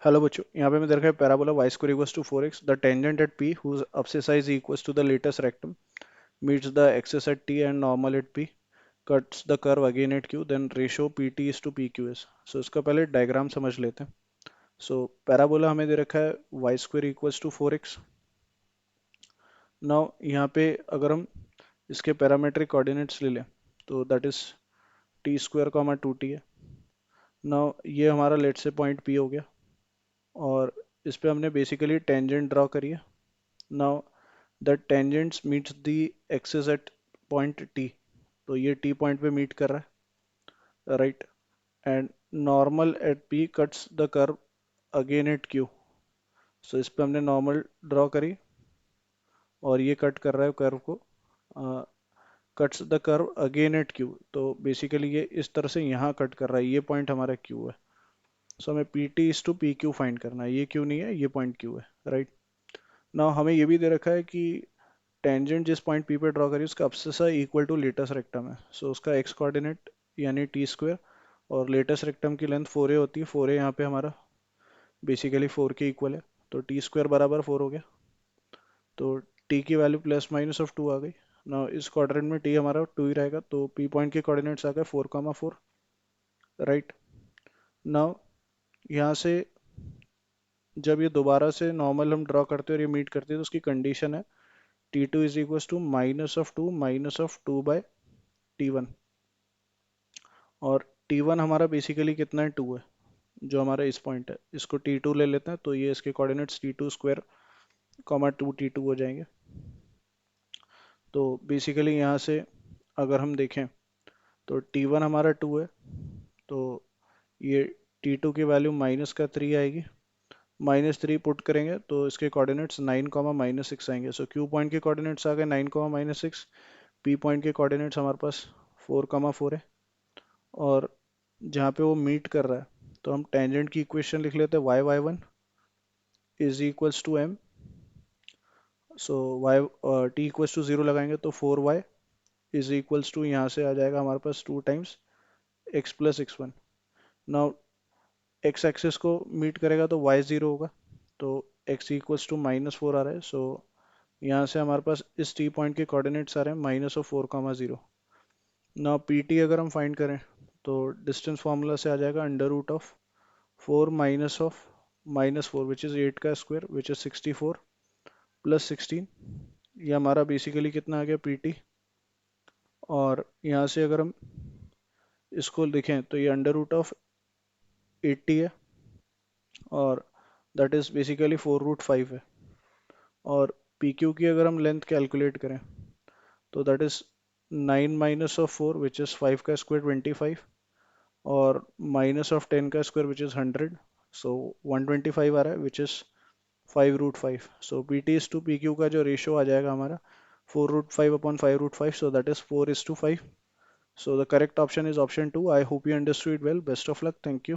Hello बच्चों, यहाँ पे मैं दे रखा है parabola y square equals to 4x the tangent at p whose abscissa is equals to the latest rectum meets the axis at t and normal at p cuts the curve again at q then ratio pt is to pqs। सो इसका पहले diagram समझ लेते हैं। सो parabola हमें दे रखा है y square equals to 4x। Now यहाँ पे अगर हम इसके पैरामेट्रिक कोऑर्डिनेट्स ले लें तो that is T square comma 2t है। नाउ ये हमारा लेट से पॉइंट p हो गया और इस पे हमने बेसिकली टेंजेंट ड्रॉ करी है। Now the tangents meets the axis at point T, तो ये टी पॉइंट पे मीट कर रहा है, right. And normal at P cuts the curve again at Q. So इस पे हमने नॉर्मल ड्रॉ करी और ये कट कर रहा है कर्व को, cuts the curve again at Q. तो बेसिकली ये इस तरह से यहाँ कट कर रहा है, ये पॉइंट हमारा क्यू है। सो हमें P T is to P Q find करना है, ये क्यू नहीं है, ये पॉइंट क्यू है, राइट। नाउ हमें ये भी दे रखा है कि टेंजेंट जिस पॉइंट पी पे ड्रॉ करी उसका अब्सिसा इक्वल टू लेटस रेक्टम है। सो उसका एक्स कोऑर्डिनेट यानी टी स्क्वायर और लेटस रेक्टम की लेंथ 4a होती है। 4a यहाँ पे हमारा बेसिकली 4 के इक्वल है, तो टी स्क्वायर बराबर 4 हो गया। तो टी की वैल्यू प्लस माइनस ऑफ 2 आ गई। ना इस क्वाड्रेंट में टी हमारा 2 ही रहेगा, तो पी पॉइंट के कोऑर्डिनेट्स आ गए 4,4, राइट। नाउ यहाँ से जब ये दोबारा से नॉर्मल हम ड्रॉ करते हैं और ये मीट करते हैं तो उसकी कंडीशन है T two is equal to minus of two by T one. और टी वन हमारा बेसिकली कितना है, 2 है, जो हमारा इस पॉइंट है। इसको टी टू ले लेते हैं तो ये इसके coordinates T two square comma 2t2 हो जाएंगे। तो बेसिकली यहाँ से अगर हम देखें तो टी वन हमारा 2 है, तो ये टी टू की वैल्यू माइनस का 3 आएगी। -3 पुट करेंगे तो इसके कोऑर्डिनेट्स 9, -6 आएंगे। सो क्यू पॉइंट के कोऑर्डिनेट्स आ गए 9, -6। पी पॉइंट के कोऑर्डिनेट्स हमारे पास 4,4 है। और जहाँ पे वो मीट कर रहा है तो हम टेंजेंट की इक्वेशन लिख लेते हैं y1 is equals to m। So y t equals to 0 लगाएंगे तो 4y इज इक्वल्स टू, यहाँ से आ जाएगा हमारे पास 2 times x plus x1। Now x axis को मीट करेगा तो y 0 होगा, तो x इक्वल्स टू -4 आ रहा है। सो यहाँ से हमारे पास इस t पॉइंट के कोऑर्डिनेट्स आ रहे हैं -4,0। नाउ पी टी अगर हम फाइंड करें तो डिस्टेंस फार्मूला से आ जाएगा under root of 4 minus of -4 which is 8 का स्क्वायर विच इज़ 64 प्लस 16। ये हमारा बेसिकली कितना आ गया पी टी। और यहाँ से अगर हम इसको लिखें तो ये अंडर रूट ऑफ 80 है और दैट इज़ बेसिकली 4√5 है। और पी क्यू की अगर हम लेंथ कैलकुलेट करें तो that is 9 minus of 4 which is 5 का स्क्वायर 25 और माइनस ऑफ 10 का स्क्वायर विच इज़ 100। सो 125 आ रहा है which is 5√5। So P T is to P Q का जो रेशियो आ जाएगा हमारा 4√5 upon 5√5, so that is 4:5। So the correct option is option 2. I hope you understood well. Best of luck. Thank you.